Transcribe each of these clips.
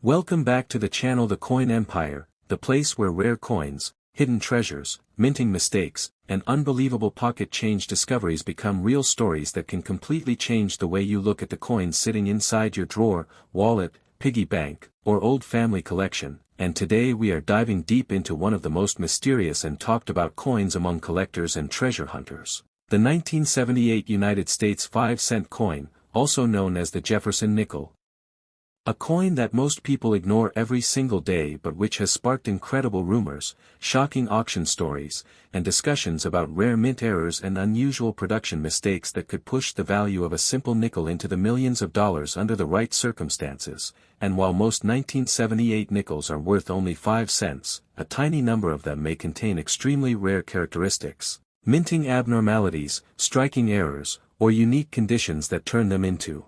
Welcome back to the channel The Coin Empire, the place where rare coins, hidden treasures, minting mistakes, and unbelievable pocket change discoveries become real stories that can completely change the way you look at the coins sitting inside your drawer, wallet, piggy bank, or old family collection. And today we are diving deep into one of the most mysterious and talked about coins among collectors and treasure hunters. The 1978 United States 5-cent coin, also known as the Jefferson nickel. A coin that most people ignore every single day but which has sparked incredible rumors, shocking auction stories, and discussions about rare mint errors and unusual production mistakes that could push the value of a simple nickel into the millions of dollars under the right circumstances. And while most 1978 nickels are worth only 5 cents, a tiny number of them may contain extremely rare characteristics, minting abnormalities, striking errors, or unique conditions that turn them into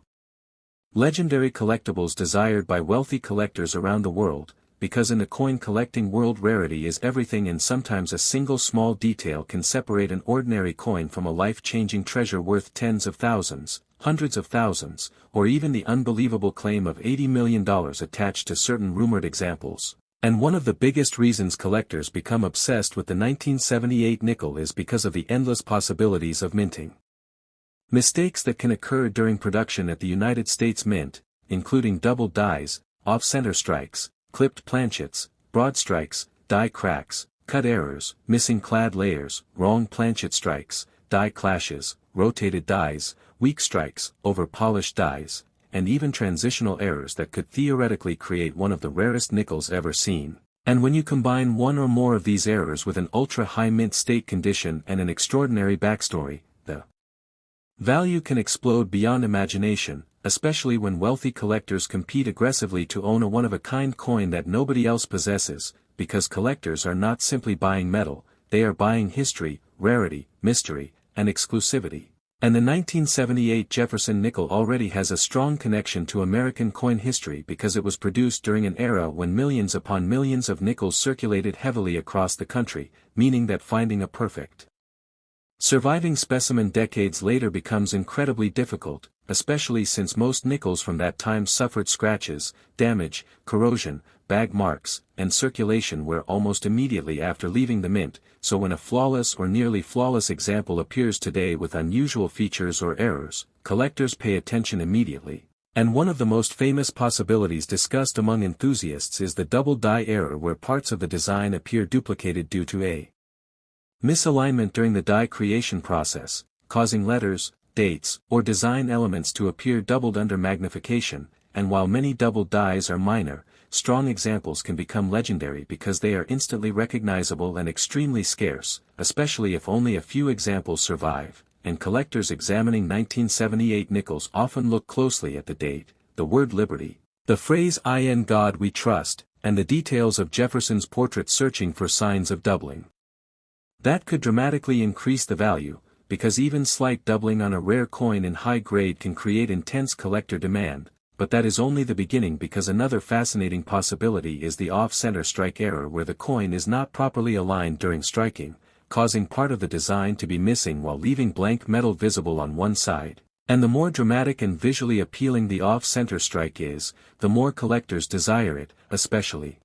legendary collectibles desired by wealthy collectors around the world. Because in the coin collecting world, rarity is everything, and sometimes a single small detail can separate an ordinary coin from a life-changing treasure worth tens of thousands, hundreds of thousands, or even the unbelievable claim of $80 million attached to certain rumored examples. And one of the biggest reasons collectors become obsessed with the 1978 nickel is because of the endless possibilities of minting. Mistakes that can occur during production at the United States Mint, including double dies, off-center strikes, clipped planchets, broad strikes, die cracks, cut errors, missing clad layers, wrong planchet strikes, die clashes, rotated dies, weak strikes, over-polished dies, and even transitional errors that could theoretically create one of the rarest nickels ever seen. And when you combine one or more of these errors with an ultra-high mint state condition and an extraordinary backstory, the value can explode beyond imagination, especially when wealthy collectors compete aggressively to own a one-of-a-kind coin that nobody else possesses, because collectors are not simply buying metal, they are buying history, rarity, mystery, and exclusivity. And the 1978 Jefferson nickel already has a strong connection to American coin history because it was produced during an era when millions upon millions of nickels circulated heavily across the country, meaning that finding a perfect surviving specimen decades later becomes incredibly difficult, especially since most nickels from that time suffered scratches, damage, corrosion, bag marks, and circulation wear almost immediately after leaving the mint. So when a flawless or nearly flawless example appears today with unusual features or errors, collectors pay attention immediately. And one of the most famous possibilities discussed among enthusiasts is the double die error, where parts of the design appear duplicated due to a misalignment during the die creation process, causing letters, dates, or design elements to appear doubled under magnification. And while many double dies are minor, strong examples can become legendary because they are instantly recognizable and extremely scarce, especially if only a few examples survive. And collectors examining 1978 nickels often look closely at the date, the word liberty, the phrase "In God we trust," and the details of Jefferson's portrait, searching for signs of doubling. That could dramatically increase the value, because even slight doubling on a rare coin in high grade can create intense collector demand. But that is only the beginning, because another fascinating possibility is the off-center strike error, where the coin is not properly aligned during striking, causing part of the design to be missing while leaving blank metal visible on one side. And the more dramatic and visually appealing the off-center strike is, the more collectors desire it, especially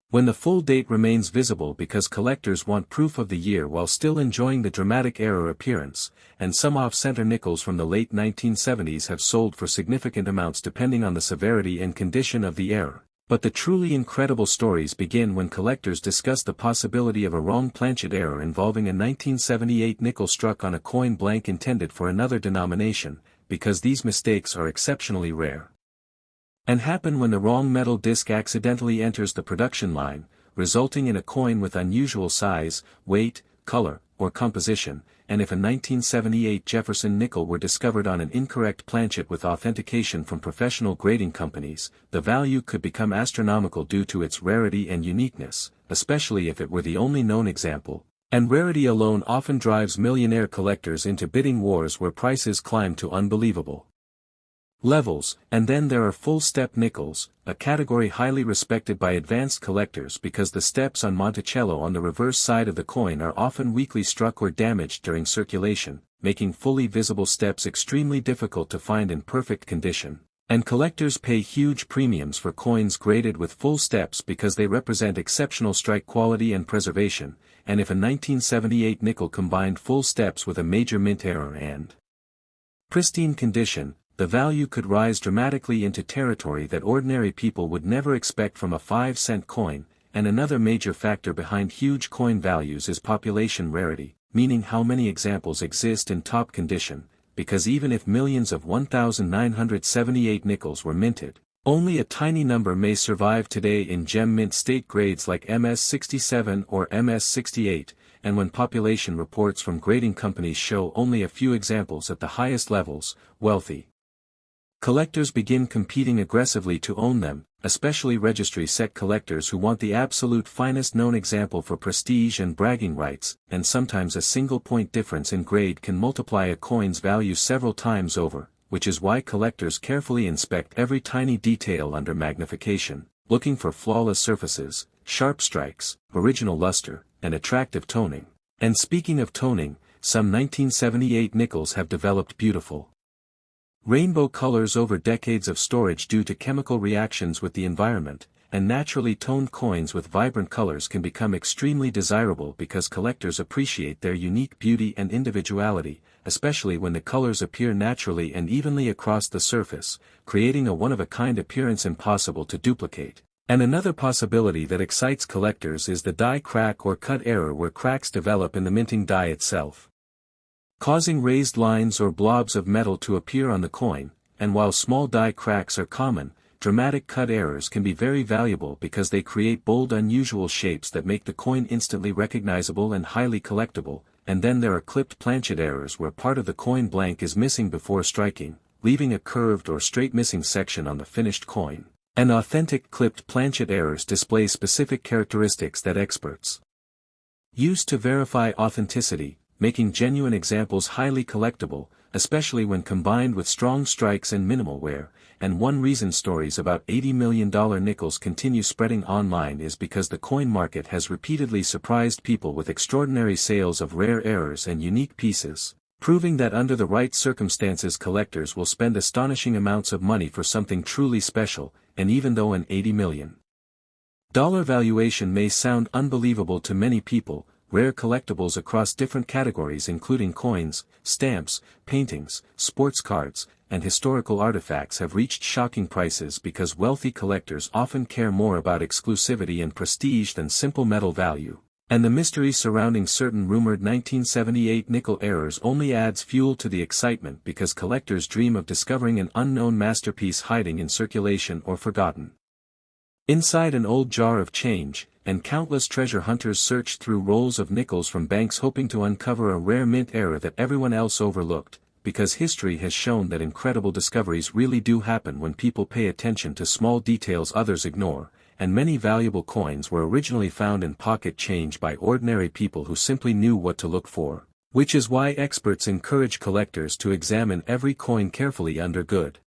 when the full date remains visible, because collectors want proof of the year while still enjoying the dramatic error appearance. And some off-center nickels from the late 1970s have sold for significant amounts depending on the severity and condition of the error. But the truly incredible stories begin when collectors discuss the possibility of a wrong planchet error involving a 1978 nickel struck on a coin blank intended for another denomination, because these mistakes are exceptionally rare and happen when the wrong metal disc accidentally enters the production line, resulting in a coin with unusual size, weight, color, or composition. And if a 1978 Jefferson nickel were discovered on an incorrect planchet with authentication from professional grading companies, the value could become astronomical due to its rarity and uniqueness, especially if it were the only known example. And rarity alone often drives millionaire collectors into bidding wars where prices climb to unbelievable levels. And then there are full-step nickels, a category highly respected by advanced collectors because the steps on Monticello on the reverse side of the coin are often weakly struck or damaged during circulation, making fully visible steps extremely difficult to find in perfect condition. And collectors pay huge premiums for coins graded with full steps because they represent exceptional strike quality and preservation, and if a 1978 nickel combined full steps with a major mint error and pristine condition, the value could rise dramatically into territory that ordinary people would never expect from a 5-cent coin, and another major factor behind huge coin values is population rarity, meaning how many examples exist in top condition, because even if millions of 1978 nickels were minted, only a tiny number may survive today in gem mint state grades like MS-67 or MS-68, and when population reports from grading companies show only a few examples at the highest levels, wealthy collectors begin competing aggressively to own them, especially registry-set collectors who want the absolute finest known example for prestige and bragging rights, and sometimes a single point difference in grade can multiply a coin's value several times over, which is why collectors carefully inspect every tiny detail under magnification, looking for flawless surfaces, sharp strikes, original luster, and attractive toning. And speaking of toning, some 1978 nickels have developed beautiful rainbow colors over decades of storage due to chemical reactions with the environment, and naturally toned coins with vibrant colors can become extremely desirable because collectors appreciate their unique beauty and individuality, especially when the colors appear naturally and evenly across the surface, creating a one-of-a-kind appearance impossible to duplicate. And another possibility that excites collectors is the die crack or cut error, where cracks develop in the minting die itself, causing raised lines or blobs of metal to appear on the coin, and while small die cracks are common, dramatic cut errors can be very valuable because they create bold unusual shapes that make the coin instantly recognizable and highly collectible, and then there are clipped planchet errors where part of the coin blank is missing before striking, leaving a curved or straight missing section on the finished coin. And authentic clipped planchet errors display specific characteristics that experts use to verify authenticity, making genuine examples highly collectible, especially when combined with strong strikes and minimal wear, and one reason stories about $80 million nickels continue spreading online is because the coin market has repeatedly surprised people with extraordinary sales of rare errors and unique pieces, proving that under the right circumstances collectors will spend astonishing amounts of money for something truly special, and even though an $80 million valuation may sound unbelievable to many people, rare collectibles across different categories including coins, stamps, paintings, sports cards, and historical artifacts have reached shocking prices because wealthy collectors often care more about exclusivity and prestige than simple metal value. And the mystery surrounding certain rumored 1978 nickel errors only adds fuel to the excitement because collectors dream of discovering an unknown masterpiece hiding in circulation or forgotten inside an old jar of change, and countless treasure hunters search through rolls of nickels from banks hoping to uncover a rare mint error that everyone else overlooked, because history has shown that incredible discoveries really do happen when people pay attention to small details others ignore, and many valuable coins were originally found in pocket change by ordinary people who simply knew what to look for, which is why experts encourage collectors to examine every coin carefully under good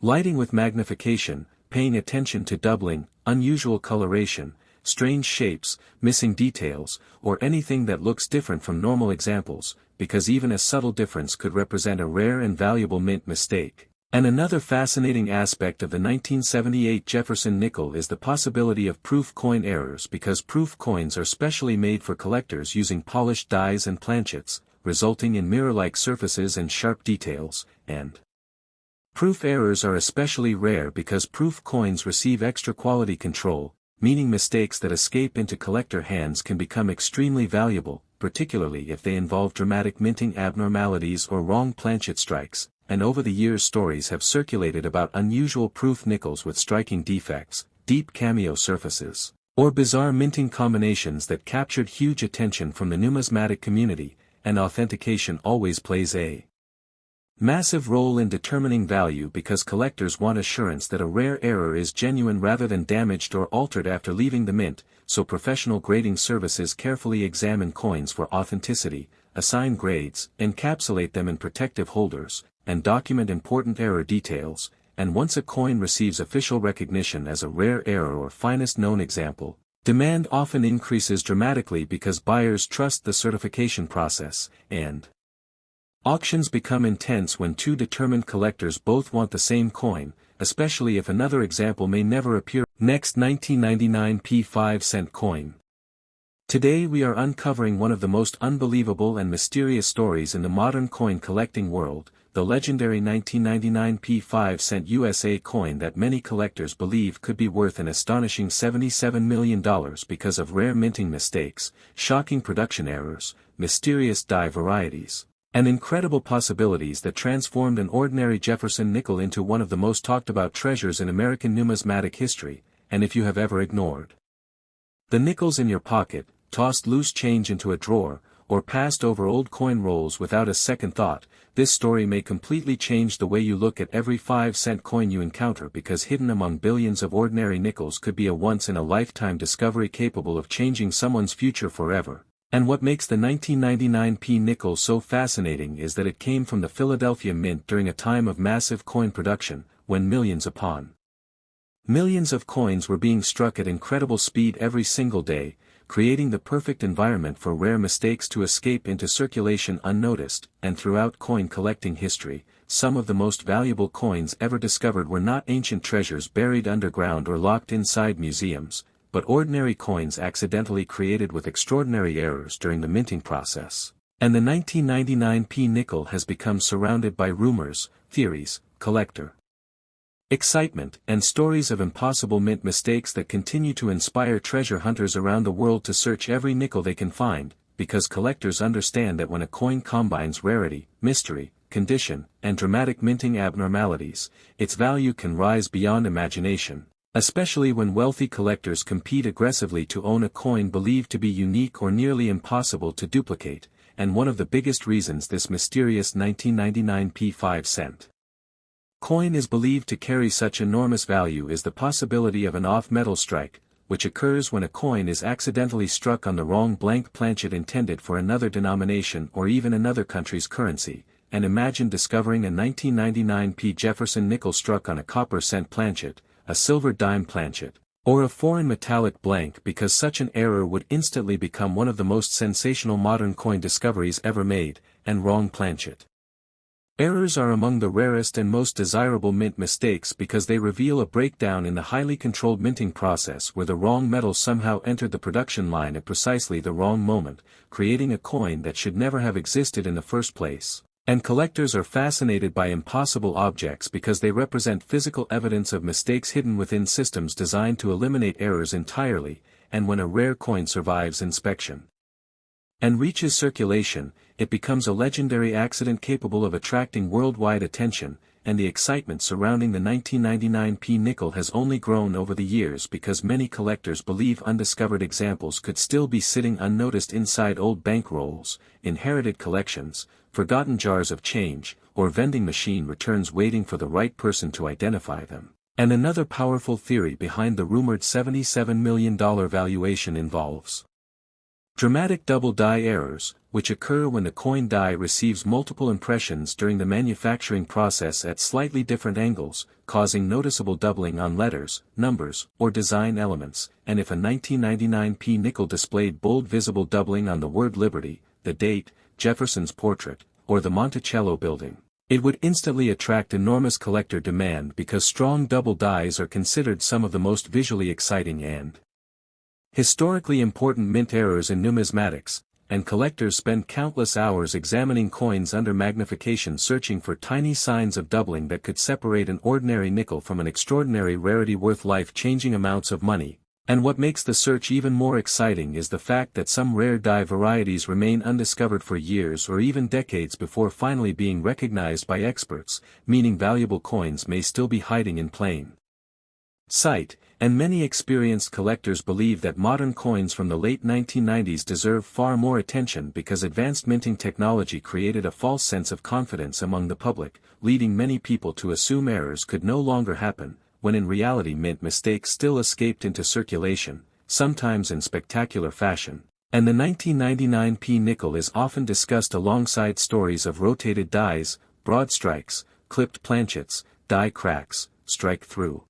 lighting with magnification, paying attention to doubling, unusual coloration, strange shapes, missing details, or anything that looks different from normal examples, because even a subtle difference could represent a rare and valuable mint mistake. And another fascinating aspect of the 1978 Jefferson nickel is the possibility of proof coin errors, because proof coins are specially made for collectors using polished dies and planchets, resulting in mirror-like surfaces and sharp details, and proof errors are especially rare because proof coins receive extra quality control, meaning mistakes that escape into collector hands can become extremely valuable, particularly if they involve dramatic minting abnormalities or wrong planchet strikes, and over the years stories have circulated about unusual proof nickels with striking defects, deep cameo surfaces, or bizarre minting combinations that captured huge attention from the numismatic community, and authentication always plays a massive role in determining value because collectors want assurance that a rare error is genuine rather than damaged or altered after leaving the mint, so professional grading services carefully examine coins for authenticity, assign grades, encapsulate them in protective holders, and document important error details, and once a coin receives official recognition as a rare error or finest known example, demand often increases dramatically because buyers trust the certification process, and Auctions become intense when two determined collectors both want the same coin, especially if another example may never appear. Next, 1999 P 5-cent coin. Today we are uncovering one of the most unbelievable and mysterious stories in the modern coin collecting world, the legendary 1999 P 5-cent USA coin that many collectors believe could be worth an astonishing $77 million because of rare minting mistakes, shocking production errors, mysterious die varieties, and incredible possibilities that transformed an ordinary Jefferson nickel into one of the most talked about treasures in American numismatic history, and if you have ever ignored the nickels in your pocket, tossed loose change into a drawer, or passed over old coin rolls without a second thought, this story may completely change the way you look at every 5-cent coin you encounter, because hidden among billions of ordinary nickels could be a once-in-a-lifetime discovery capable of changing someone's future forever. And what makes the 1999 P nickel so fascinating is that it came from the Philadelphia Mint during a time of massive coin production, when millions upon millions of coins were being struck at incredible speed every single day, creating the perfect environment for rare mistakes to escape into circulation unnoticed. And throughout coin collecting history, some of the most valuable coins ever discovered were not ancient treasures buried underground or locked inside museums, but ordinary coins accidentally created with extraordinary errors during the minting process. And the 1999 P nickel has become surrounded by rumors, theories, collector excitement, and stories of impossible mint mistakes that continue to inspire treasure hunters around the world to search every nickel they can find, because collectors understand that when a coin combines rarity, mystery, condition, and dramatic minting abnormalities, its value can rise beyond imagination, especially when wealthy collectors compete aggressively to own a coin believed to be unique or nearly impossible to duplicate. And one of the biggest reasons this mysterious 1999 P 5-cent coin is believed to carry such enormous value is the possibility of an off-metal strike, which occurs when a coin is accidentally struck on the wrong blank planchet intended for another denomination or even another country's currency. And imagine discovering a 1999 P Jefferson nickel struck on a copper cent planchet, a silver dime planchet, or a foreign metallic blank, because such an error would instantly become one of the most sensational modern coin discoveries ever made. And wrong planchet errors are among the rarest and most desirable mint mistakes because they reveal a breakdown in the highly controlled minting process where the wrong metal somehow entered the production line at precisely the wrong moment, creating a coin that should never have existed in the first place. And collectors are fascinated by impossible objects because they represent physical evidence of mistakes hidden within systems designed to eliminate errors entirely. And when a rare coin survives inspection and reaches circulation, it becomes a legendary accident capable of attracting worldwide attention. And the excitement surrounding the 1999 P nickel has only grown over the years because many collectors believe undiscovered examples could still be sitting unnoticed inside old bank rolls, inherited collections, forgotten jars of change, or vending machine returns waiting for the right person to identify them. And another powerful theory behind the rumored $77 million valuation involves dramatic double die errors, which occur when the coin die receives multiple impressions during the manufacturing process at slightly different angles, causing noticeable doubling on letters, numbers, or design elements. And if a 1999 P nickel displayed bold visible doubling on the word Liberty, the date, Jefferson's portrait, or the Monticello building, it would instantly attract enormous collector demand because strong double dies are considered some of the most visually exciting and historically important mint errors in numismatics, and collectors spend countless hours examining coins under magnification searching for tiny signs of doubling that could separate an ordinary nickel from an extraordinary rarity worth life-changing amounts of money. And what makes the search even more exciting is the fact that some rare die varieties remain undiscovered for years or even decades before finally being recognized by experts, meaning valuable coins may still be hiding in plain sight. And many experienced collectors believe that modern coins from the late 1990s deserve far more attention because advanced minting technology created a false sense of confidence among the public, leading many people to assume errors could no longer happen, when in reality mint mistakes still escaped into circulation, sometimes in spectacular fashion. And the 1999 P nickel is often discussed alongside stories of rotated dies, broad strikes, clipped planchets, die cracks, strike-through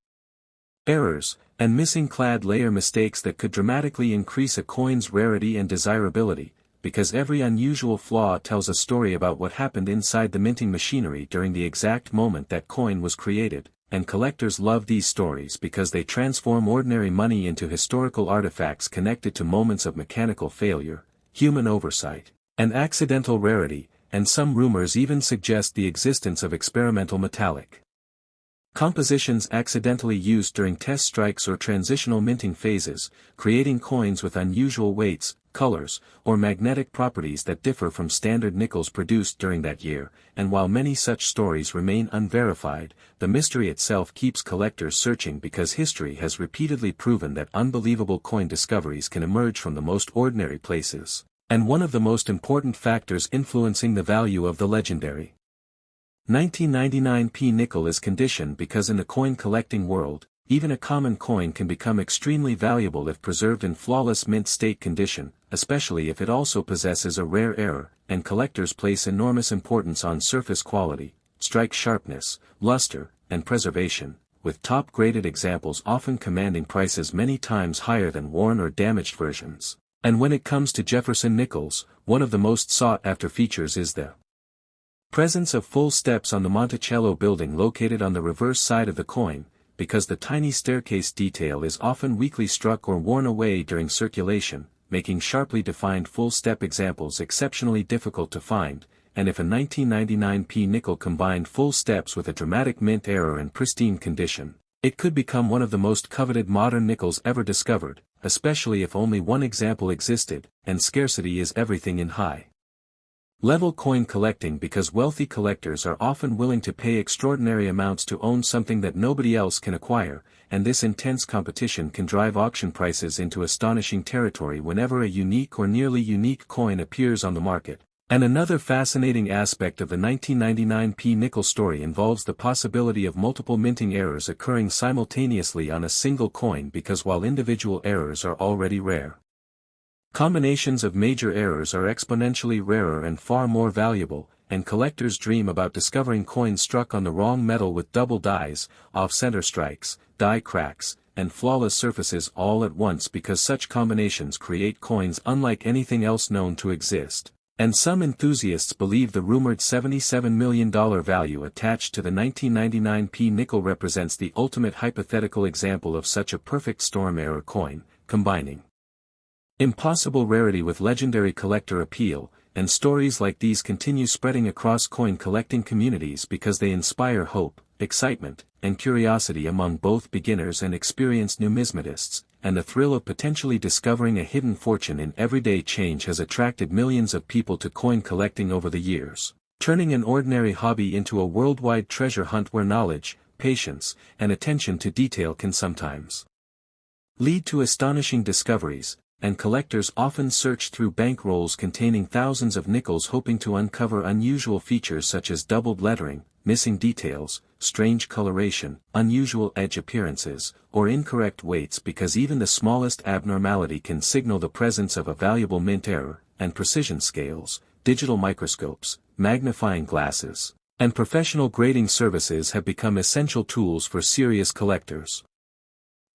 errors, and missing clad layer mistakes that could dramatically increase a coin's rarity and desirability, because every unusual flaw tells a story about what happened inside the minting machinery during the exact moment that coin was created, and collectors love these stories because they transform ordinary money into historical artifacts connected to moments of mechanical failure, human oversight, and accidental rarity, and some rumors even suggest the existence of experimental metallic compositions accidentally used during test strikes or transitional minting phases, creating coins with unusual weights, colors, or magnetic properties that differ from standard nickels produced during that year, and while many such stories remain unverified, the mystery itself keeps collectors searching because history has repeatedly proven that unbelievable coin discoveries can emerge from the most ordinary places, and one of the most important factors influencing the value of the legendary 1999 P nickel is conditioned because in the coin collecting world, even a common coin can become extremely valuable if preserved in flawless mint state condition, especially if it also possesses a rare error, and collectors place enormous importance on surface quality, strike sharpness, luster, and preservation, with top-graded examples often commanding prices many times higher than worn or damaged versions. And when it comes to Jefferson Nickels, one of the most sought-after features is the presence of full steps on the Monticello building located on the reverse side of the coin, because the tiny staircase detail is often weakly struck or worn away during circulation, making sharply defined full-step examples exceptionally difficult to find, and if a 1999 P nickel combined full steps with a dramatic mint error and pristine condition, it could become one of the most coveted modern nickels ever discovered, especially if only one example existed, and scarcity is everything in high level coin collecting because wealthy collectors are often willing to pay extraordinary amounts to own something that nobody else can acquire, and this intense competition can drive auction prices into astonishing territory whenever a unique or nearly unique coin appears on the market. And another fascinating aspect of the 1999 P nickel story involves the possibility of multiple minting errors occurring simultaneously on a single coin because while individual errors are already rare, combinations of major errors are exponentially rarer and far more valuable, and collectors dream about discovering coins struck on the wrong metal with double dies, off-center strikes, die cracks, and flawless surfaces all at once because such combinations create coins unlike anything else known to exist. And some enthusiasts believe the rumored $77 million value attached to the 1999 P nickel represents the ultimate hypothetical example of such a perfect storm error coin, combining impossible rarity with legendary collector appeal, and stories like these continue spreading across coin collecting communities because they inspire hope, excitement, and curiosity among both beginners and experienced numismatists, and the thrill of potentially discovering a hidden fortune in everyday change has attracted millions of people to coin collecting over the years, turning an ordinary hobby into a worldwide treasure hunt where knowledge, patience, and attention to detail can sometimes lead to astonishing discoveries, and collectors often search through bankrolls containing thousands of nickels hoping to uncover unusual features such as doubled lettering, missing details, strange coloration, unusual edge appearances, or incorrect weights because even the smallest abnormality can signal the presence of a valuable mint error, and precision scales, digital microscopes, magnifying glasses, and professional grading services have become essential tools for serious collectors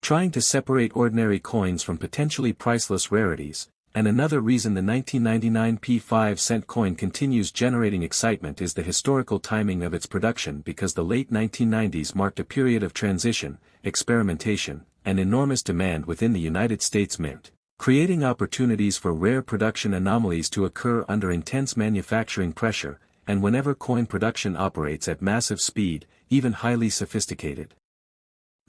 trying to separate ordinary coins from potentially priceless rarities, and another reason the 1999 P 5-cent coin continues generating excitement is the historical timing of its production because the late 1990s marked a period of transition, experimentation, and enormous demand within the United States Mint, creating opportunities for rare production anomalies to occur under intense manufacturing pressure, and whenever coin production operates at massive speed, even highly sophisticated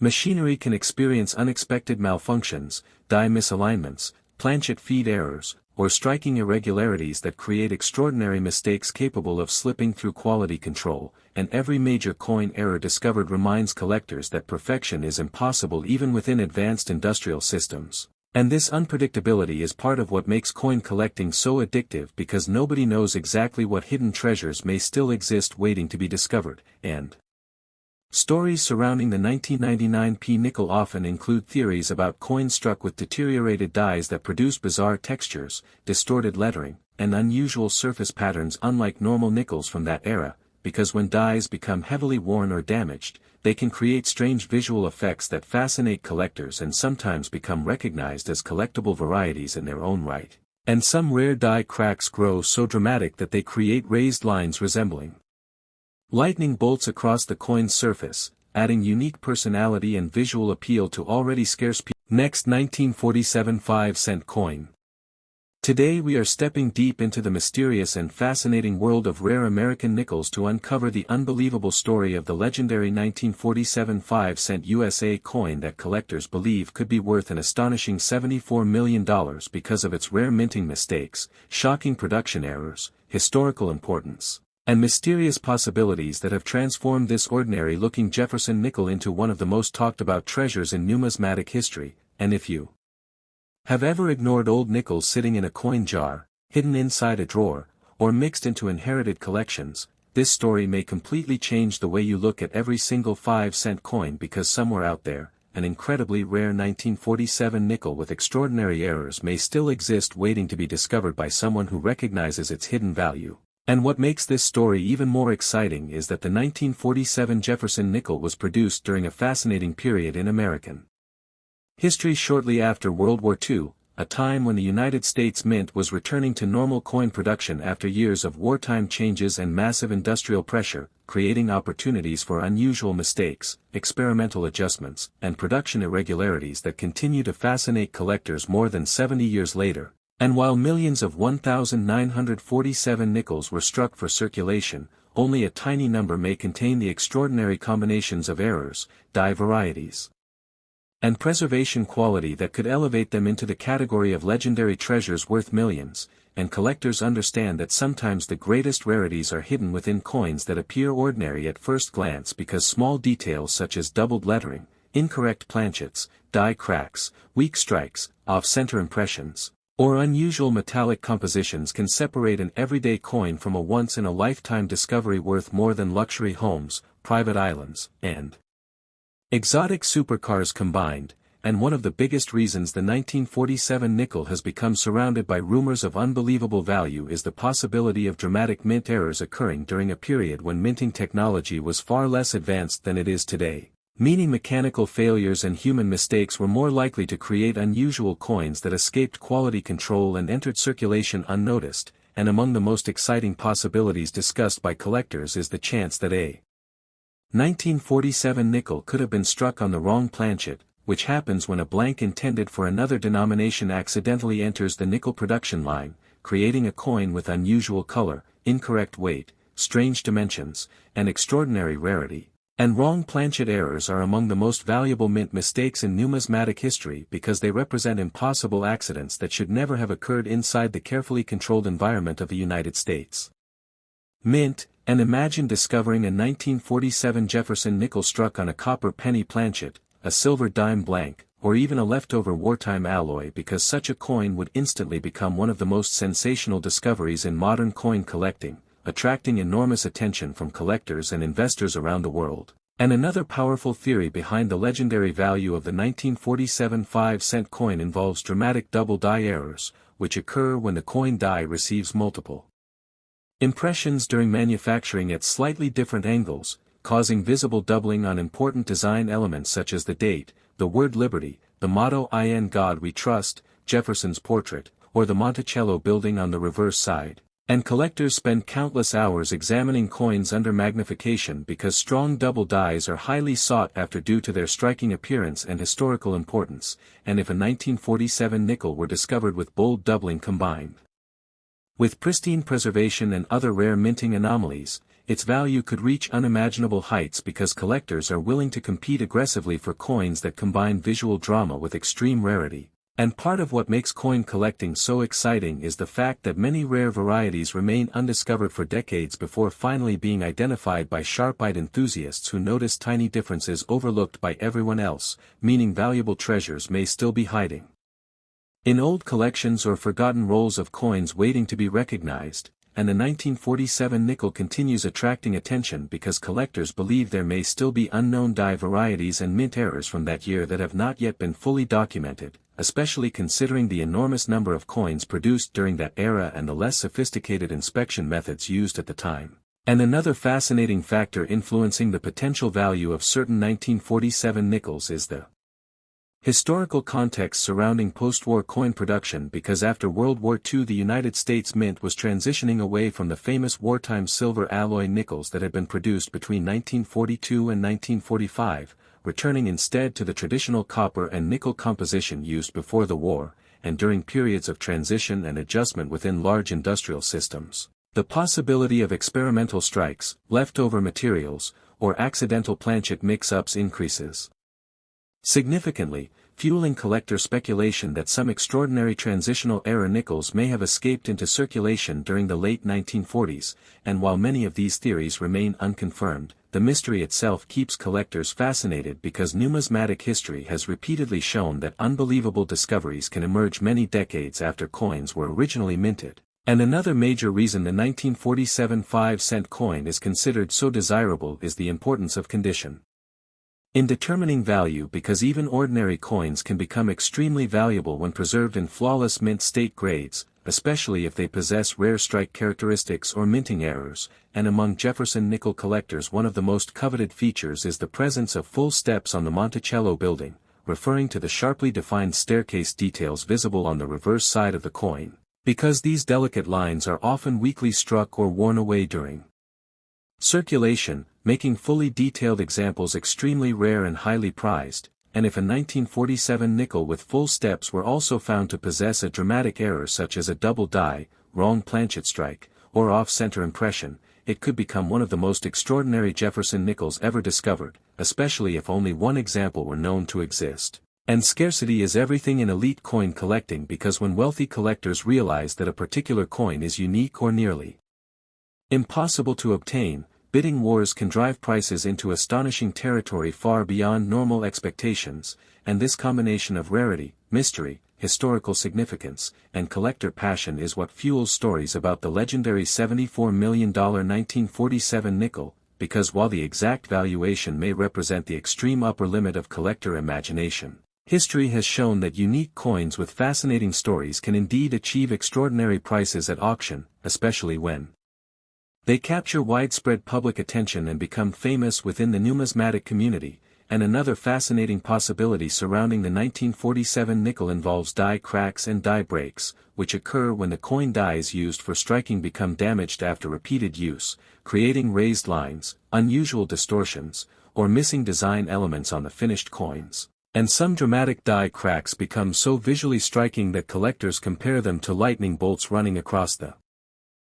machinery can experience unexpected malfunctions, die misalignments, planchet feed errors, or striking irregularities that create extraordinary mistakes capable of slipping through quality control, and every major coin error discovered reminds collectors that perfection is impossible even within advanced industrial systems. And this unpredictability is part of what makes coin collecting so addictive because nobody knows exactly what hidden treasures may still exist waiting to be discovered, and stories surrounding the 1999 P nickel often include theories about coins struck with deteriorated dies that produce bizarre textures, distorted lettering, and unusual surface patterns unlike normal nickels from that era, because when dies become heavily worn or damaged, they can create strange visual effects that fascinate collectors and sometimes become recognized as collectible varieties in their own right. And some rare die cracks grow so dramatic that they create raised lines resembling lightning bolts across the coin's surface, adding unique personality and visual appeal to already scarce pieces. Next, 1947 5-cent coin. Today we are stepping deep into the mysterious and fascinating world of rare American nickels to uncover the unbelievable story of the legendary 1947 5-cent USA coin that collectors believe could be worth an astonishing $74 million because of its rare minting mistakes, shocking production errors, historical importance, and mysterious possibilities that have transformed this ordinary-looking Jefferson nickel into one of the most talked-about treasures in numismatic history. And if you have ever ignored old nickels sitting in a coin jar, hidden inside a drawer, or mixed into inherited collections, this story may completely change the way you look at every single 5-cent coin, because somewhere out there, an incredibly rare 1947 nickel with extraordinary errors may still exist, waiting to be discovered by someone who recognizes its hidden value. And what makes this story even more exciting is that the 1947 Jefferson nickel was produced during a fascinating period in American history shortly after World War II, a time when the United States Mint was returning to normal coin production after years of wartime changes and massive industrial pressure, creating opportunities for unusual mistakes, experimental adjustments, and production irregularities that continue to fascinate collectors more than 70 years later. And while millions of 1,947 nickels were struck for circulation, only a tiny number may contain the extraordinary combinations of errors, die varieties, and preservation quality that could elevate them into the category of legendary treasures worth millions, and collectors understand that sometimes the greatest rarities are hidden within coins that appear ordinary at first glance, because small details such as doubled lettering, incorrect planchets, die cracks, weak strikes, off-center impressions, or unusual metallic compositions can separate an everyday coin from a once-in-a-lifetime discovery worth more than luxury homes, private islands, and exotic supercars combined. And one of the biggest reasons the 1947 nickel has become surrounded by rumors of unbelievable value is the possibility of dramatic mint errors occurring during a period when minting technology was far less advanced than it is today, meaning mechanical failures and human mistakes were more likely to create unusual coins that escaped quality control and entered circulation unnoticed. And among the most exciting possibilities discussed by collectors is the chance that a 1947 nickel could have been struck on the wrong planchet, which happens when a blank intended for another denomination accidentally enters the nickel production line, creating a coin with unusual color, incorrect weight, strange dimensions, and extraordinary rarity. And wrong planchet errors are among the most valuable mint mistakes in numismatic history, because they represent impossible accidents that should never have occurred inside the carefully controlled environment of the United States Mint. And imagine discovering a 1947 Jefferson nickel struck on a copper penny planchet, a silver dime blank, or even a leftover wartime alloy, because such a coin would instantly become one of the most sensational discoveries in modern coin collecting, attracting enormous attention from collectors and investors around the world. And another powerful theory behind the legendary value of the 1947 5-cent coin involves dramatic double die errors, which occur when the coin die receives multiple impressions during manufacturing at slightly different angles, causing visible doubling on important design elements such as the date, the word liberty, the motto "In God We Trust," Jefferson's portrait, or the Monticello building on the reverse side. And collectors spend countless hours examining coins under magnification because strong double dies are highly sought after due to their striking appearance and historical importance. And if a 1947 nickel were discovered with bold doubling combined with pristine preservation and other rare minting anomalies, its value could reach unimaginable heights, because collectors are willing to compete aggressively for coins that combine visual drama with extreme rarity. And part of what makes coin collecting so exciting is the fact that many rare varieties remain undiscovered for decades before finally being identified by sharp-eyed enthusiasts who notice tiny differences overlooked by everyone else, meaning valuable treasures may still be hiding in old collections or forgotten rolls of coins waiting to be recognized. And the 1947 nickel continues attracting attention because collectors believe there may still be unknown die varieties and mint errors from that year that have not yet been fully documented, especially considering the enormous number of coins produced during that era and the less sophisticated inspection methods used at the time. And another fascinating factor influencing the potential value of certain 1947 nickels is the Historical context surrounding post-war coin production. Because after World War II the United States Mint was transitioning away from the famous wartime silver alloy nickels that had been produced between 1942 and 1945, returning instead to the traditional copper and nickel composition used before the war, and during periods of transition and adjustment within large industrial systems. The possibility of experimental strikes, leftover materials, or accidental planchet mix-ups increases significantly, fueling collector speculation that some extraordinary transitional era nickels may have escaped into circulation during the late 1940s, and while many of these theories remain unconfirmed, the mystery itself keeps collectors fascinated because numismatic history has repeatedly shown that unbelievable discoveries can emerge many decades after coins were originally minted. And another major reason the 1947 5-cent coin is considered so desirable is the importance of condition in determining value, because even ordinary coins can become extremely valuable when preserved in flawless mint state grades, especially if they possess rare strike characteristics or minting errors, and among Jefferson nickel collectors one of the most coveted features is the presence of full steps on the Monticello building, referring to the sharply defined staircase details visible on the reverse side of the coin, because these delicate lines are often weakly struck or worn away during circulation, making fully detailed examples extremely rare and highly prized, and if a 1947 nickel with full steps were also found to possess a dramatic error such as a double die, wrong planchet strike, or off-center impression, it could become one of the most extraordinary Jefferson nickels ever discovered, especially if only one example were known to exist. And scarcity is everything in elite coin collecting, because when wealthy collectors realize that a particular coin is unique or nearly impossible to obtain, bidding wars can drive prices into astonishing territory far beyond normal expectations, and this combination of rarity, mystery, historical significance, and collector passion is what fuels stories about the legendary $74 million 1947 nickel, because while the exact valuation may represent the extreme upper limit of collector imagination, history has shown that unique coins with fascinating stories can indeed achieve extraordinary prices at auction, especially when they capture widespread public attention and become famous within the numismatic community. And another fascinating possibility surrounding the 1947 nickel involves die cracks and die breaks, which occur when the coin dies used for striking become damaged after repeated use, creating raised lines, unusual distortions, or missing design elements on the finished coins. And some dramatic die cracks become so visually striking that collectors compare them to lightning bolts running across the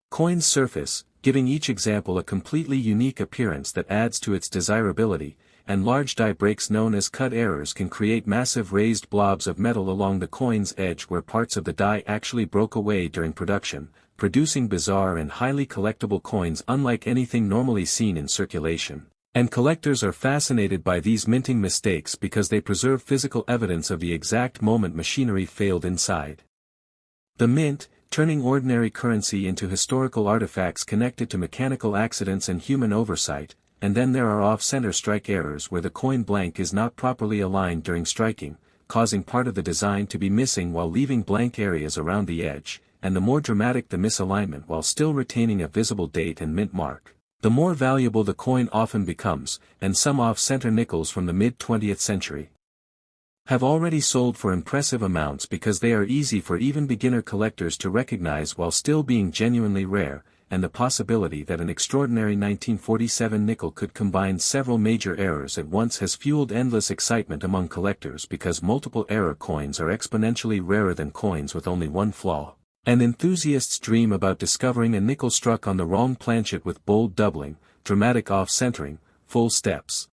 coin's surface, giving each example a completely unique appearance that adds to its desirability, and large die breaks known as cut errors can create massive raised blobs of metal along the coin's edge where parts of the die actually broke away during production, producing bizarre and highly collectible coins unlike anything normally seen in circulation. And collectors are fascinated by these minting mistakes because they preserve physical evidence of the exact moment machinery failed inside the mint, turning ordinary currency into historical artifacts connected to mechanical accidents and human oversight. And then there are off-center strike errors where the coin blank is not properly aligned during striking, causing part of the design to be missing while leaving blank areas around the edge, and the more dramatic the misalignment while still retaining a visible date and mint mark, the more valuable the coin often becomes. And some off-center nickels from the mid-20th century have already sold for impressive amounts because they are easy for even beginner collectors to recognize while still being genuinely rare, and the possibility that an extraordinary 1947 nickel could combine several major errors at once has fueled endless excitement among collectors because multiple error coins are exponentially rarer than coins with only one flaw. And enthusiasts dream about discovering a nickel struck on the wrong planchet with bold doubling, dramatic off-centering, full steps,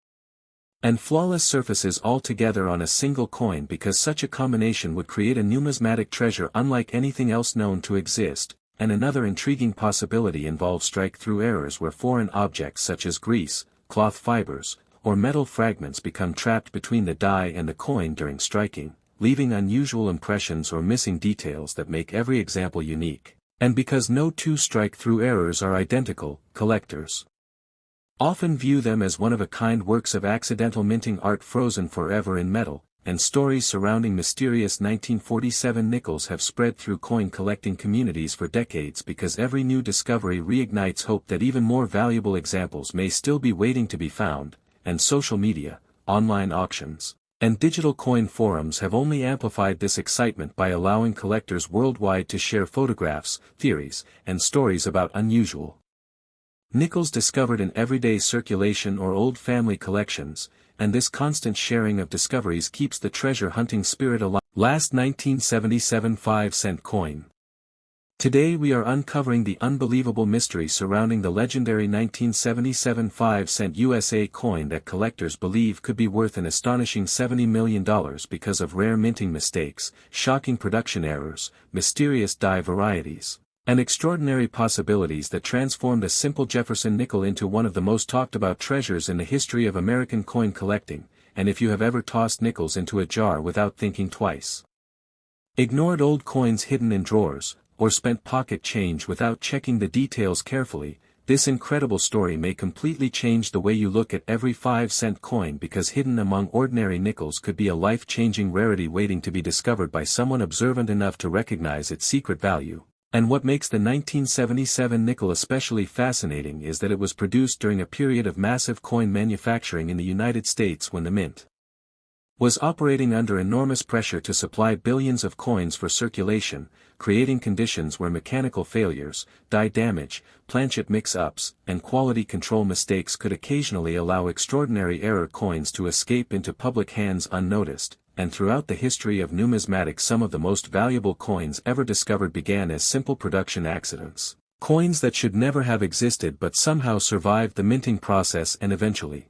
and flawless surfaces all together on a single coin, because such a combination would create a numismatic treasure unlike anything else known to exist. And another intriguing possibility involves strike-through errors where foreign objects such as grease, cloth fibers, or metal fragments become trapped between the die and the coin during striking, leaving unusual impressions or missing details that make every example unique. And because no two strike-through errors are identical, collectors often view them as one-of-a-kind works of accidental minting art frozen forever in metal, and stories surrounding mysterious 1947 nickels have spread through coin collecting communities for decades because every new discovery reignites hope that even more valuable examples may still be waiting to be found. And social media, online auctions, And digital coin forums have only amplified this excitement by allowing collectors worldwide to share photographs, theories, and stories about unusual nickels discovered in everyday circulation or old family collections, and this constant sharing of discoveries keeps the treasure hunting spirit alive. Last 1977 5-cent coin. Today we are uncovering the unbelievable mystery surrounding the legendary 1977 5-cent USA coin that collectors believe could be worth an astonishing $70 million because of rare minting mistakes, shocking production errors, mysterious die varieties, and extraordinary possibilities that transformed a simple Jefferson nickel into one of the most talked about treasures in the history of American coin collecting. And if you have ever tossed nickels into a jar without thinking twice, ignored old coins hidden in drawers, or spent pocket change without checking the details carefully, this incredible story may completely change the way you look at every 5-cent coin, because hidden among ordinary nickels could be a life-changing rarity waiting to be discovered by someone observant enough to recognize its secret value. And what makes the 1977 nickel especially fascinating is that it was produced during a period of massive coin manufacturing in the United States when the mint was operating under enormous pressure to supply billions of coins for circulation, creating conditions where mechanical failures, die damage, planchet mix-ups, and quality control mistakes could occasionally allow extraordinary error coins to escape into public hands unnoticed. And throughout the history of numismatics, some of the most valuable coins ever discovered began as simple production accidents. Coins that should never have existed but somehow survived the minting process and eventually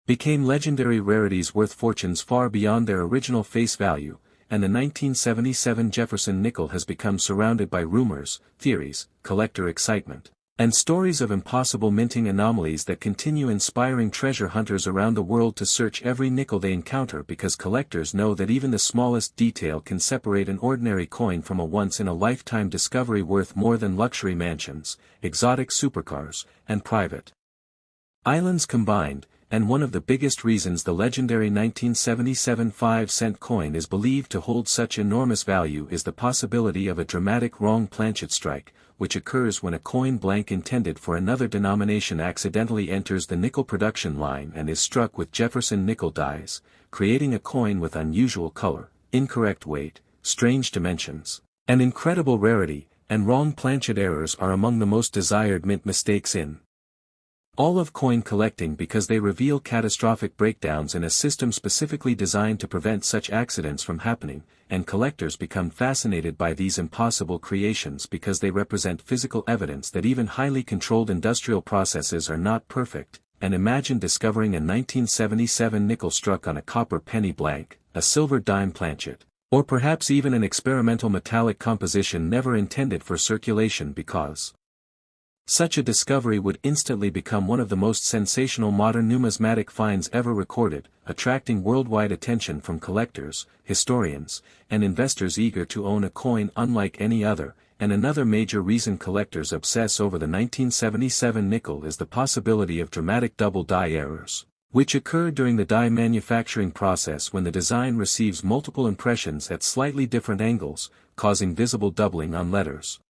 became legendary rarities worth fortunes far beyond their original face value, and the 1977 Jefferson nickel has become surrounded by rumors, theories, collector excitement, and stories of impossible minting anomalies that continue inspiring treasure hunters around the world to search every nickel they encounter, because collectors know that even the smallest detail can separate an ordinary coin from a once-in-a-lifetime discovery worth more than luxury mansions, exotic supercars, and private islands combined. And one of the biggest reasons the legendary 1977 5-cent coin is believed to hold such enormous value is the possibility of a dramatic wrong planchet strike, which occurs when a coin blank intended for another denomination accidentally enters the nickel production line and is struck with Jefferson nickel dies, creating a coin with unusual color, incorrect weight, strange dimensions, an incredible rarity, and wrong planchet errors are among the most desired mint mistakes in all of coin collecting, because they reveal catastrophic breakdowns in a system specifically designed to prevent such accidents from happening, and collectors become fascinated by these impossible creations because they represent physical evidence that even highly controlled industrial processes are not perfect. And imagine discovering a 1977 nickel struck on a copper penny blank, a silver dime planchet, or perhaps even an experimental metallic composition never intended for circulation, because such a discovery would instantly become one of the most sensational modern numismatic finds ever recorded, attracting worldwide attention from collectors, historians, and investors eager to own a coin unlike any other. And another major reason collectors obsess over the 1977 nickel is the possibility of dramatic double die errors, which occur during the die manufacturing process when the design receives multiple impressions at slightly different angles, causing visible doubling on letters,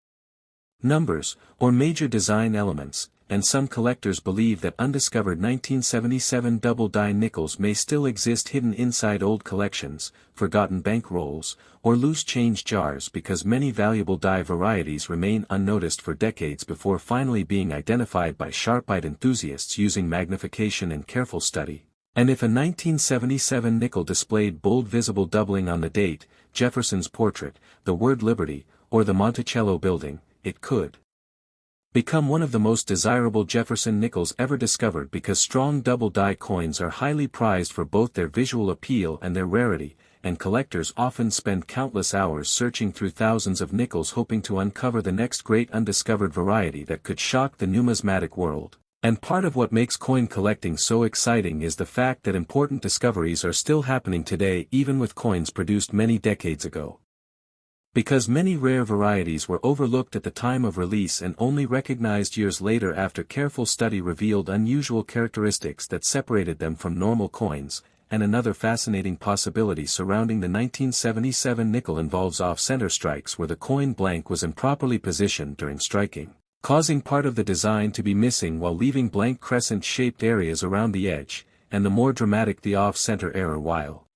numbers, or major design elements. And some collectors believe that undiscovered 1977 double die nickels may still exist hidden inside old collections, forgotten bank rolls, or loose change jars, because many valuable die varieties remain unnoticed for decades before finally being identified by sharp-eyed enthusiasts using magnification and careful study. And if a 1977 nickel displayed bold visible doubling on the date, Jefferson's portrait, the word Liberty, or the Monticello building, it could become one of the most desirable Jefferson nickels ever discovered, because strong double die coins are highly prized for both their visual appeal and their rarity, and collectors often spend countless hours searching through thousands of nickels hoping to uncover the next great undiscovered variety that could shock the numismatic world. And part of what makes coin collecting so exciting is the fact that important discoveries are still happening today, even with coins produced many decades ago. Because many rare varieties were overlooked at the time of release and only recognized years later after careful study revealed unusual characteristics that separated them from normal coins. And another fascinating possibility surrounding the 1977 nickel involves off-center strikes where the coin blank was improperly positioned during striking, causing part of the design to be missing while leaving blank crescent-shaped areas around the edge. and the more dramatic the off-center error while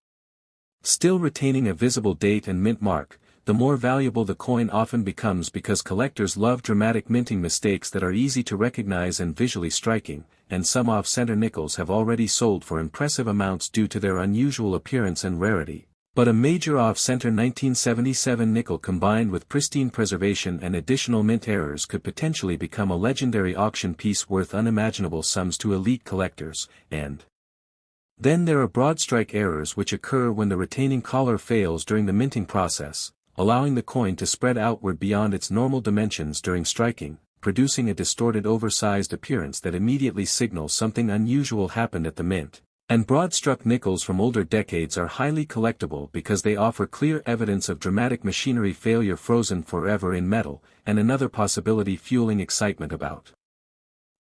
still retaining a visible date and mint mark, the more valuable the coin often becomes because collectors love dramatic minting mistakes that are easy to recognize and visually striking, and some off-center nickels have already sold for impressive amounts due to their unusual appearance and rarity. But a major off-center 1977 nickel combined with pristine preservation and additional mint errors could potentially become a legendary auction piece worth unimaginable sums to elite collectors, and then there are broad strike errors which occur when the retaining collar fails during the minting process, allowing the coin to spread outward beyond its normal dimensions during striking, producing a distorted oversized appearance that immediately signals something unusual happened at the mint. And broad-struck nickels from older decades are highly collectible because they offer clear evidence of dramatic machinery failure frozen forever in metal, and another possibility fueling excitement about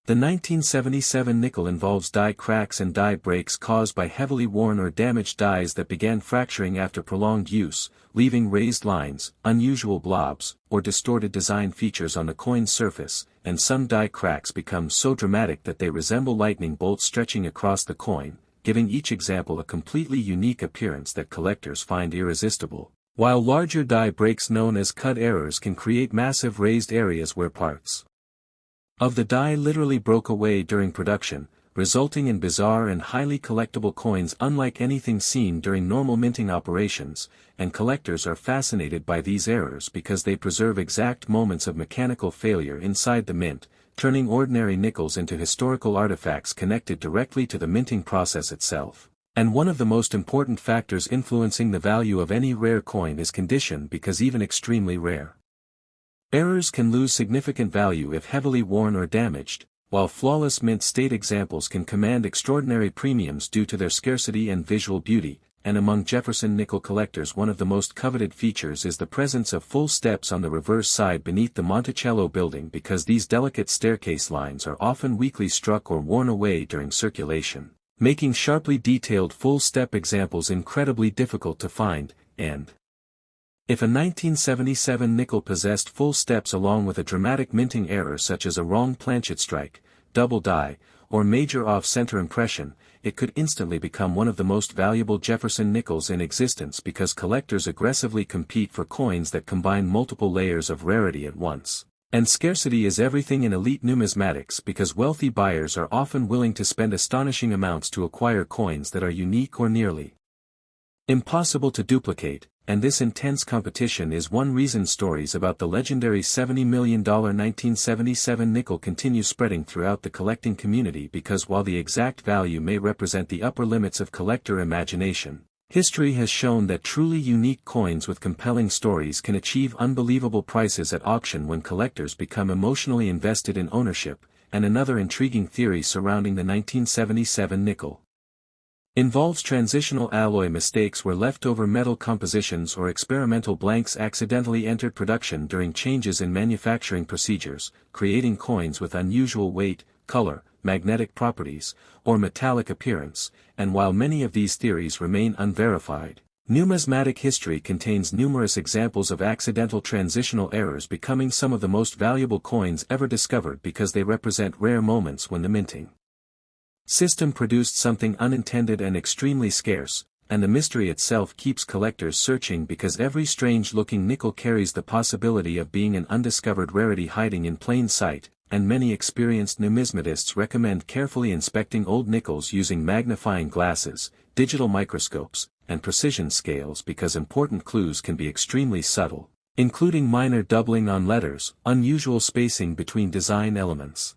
the 1977 nickel involves die cracks and die breaks caused by heavily worn or damaged dies that began fracturing after prolonged use, leaving raised lines, unusual blobs, or distorted design features on the coin's surface, and some die cracks become so dramatic that they resemble lightning bolts stretching across the coin, giving each example a completely unique appearance that collectors find irresistible, while larger die breaks known as cut errors can create massive raised areas where parts of the die literally broke away during production, resulting in bizarre and highly collectible coins unlike anything seen during normal minting operations, and collectors are fascinated by these errors because they preserve exact moments of mechanical failure inside the mint, turning ordinary nickels into historical artifacts connected directly to the minting process itself. And one of the most important factors influencing the value of any rare coin is condition, because even extremely rare errors can lose significant value if heavily worn or damaged, while flawless mint state examples can command extraordinary premiums due to their scarcity and visual beauty. And among Jefferson nickel collectors, one of the most coveted features is the presence of full steps on the reverse side beneath the Monticello building, because these delicate staircase lines are often weakly struck or worn away during circulation, making sharply detailed full step examples incredibly difficult to find. And if a 1977 nickel possessed full steps along with a dramatic minting error such as a wrong planchet strike, double die, or major off-center impression, it could instantly become one of the most valuable Jefferson nickels in existence, because collectors aggressively compete for coins that combine multiple layers of rarity at once. And scarcity is everything in elite numismatics, because wealthy buyers are often willing to spend astonishing amounts to acquire coins that are unique or nearly impossible to duplicate. And this intense competition is one reason stories about the legendary $70 million 1977 nickel continue spreading throughout the collecting community, because while the exact value may represent the upper limits of collector imagination, history has shown that truly unique coins with compelling stories can achieve unbelievable prices at auction when collectors become emotionally invested in ownership. And another intriguing theory surrounding the 1977 nickel involves transitional alloy mistakes, where leftover metal compositions or experimental blanks accidentally entered production during changes in manufacturing procedures, creating coins with unusual weight, color, magnetic properties, or metallic appearance. And while many of these theories remain unverified, numismatic history contains numerous examples of accidental transitional errors becoming some of the most valuable coins ever discovered, because they represent rare moments when the minting system produced something unintended and extremely scarce, and the mystery itself keeps collectors searching, because every strange-looking nickel carries the possibility of being an undiscovered rarity hiding in plain sight. And many experienced numismatists recommend carefully inspecting old nickels using magnifying glasses, digital microscopes, and precision scales, because important clues can be extremely subtle, including minor doubling on letters, unusual spacing between design elements,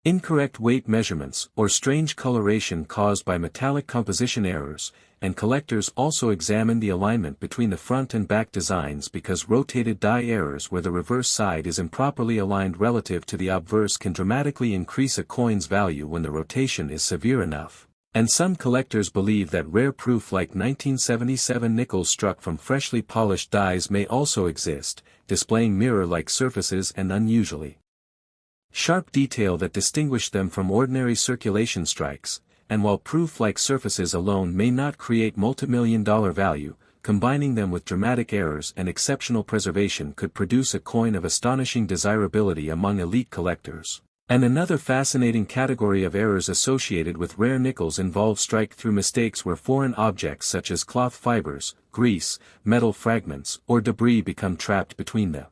incorrect weight measurements, or strange coloration caused by metallic composition errors. And collectors also examine the alignment between the front and back designs, because rotated die errors where the reverse side is improperly aligned relative to the obverse can dramatically increase a coin's value when the rotation is severe enough. And some collectors believe that rare proof like 1977 nickels struck from freshly polished dies may also exist, displaying mirror-like surfaces and unusually sharp detail that distinguish them from ordinary circulation strikes. And while proof-like surfaces alone may not create multimillion-dollar value, combining them with dramatic errors and exceptional preservation could produce a coin of astonishing desirability among elite collectors. And another fascinating category of errors associated with rare nickels involves strike-through mistakes where foreign objects such as cloth fibers, grease, metal fragments, or debris become trapped between the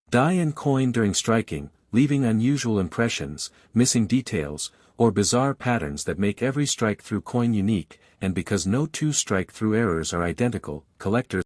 die and coin during striking, leaving unusual impressions, missing details, or bizarre patterns that make every strike-through coin unique, and because no two strike-through errors are identical, collectors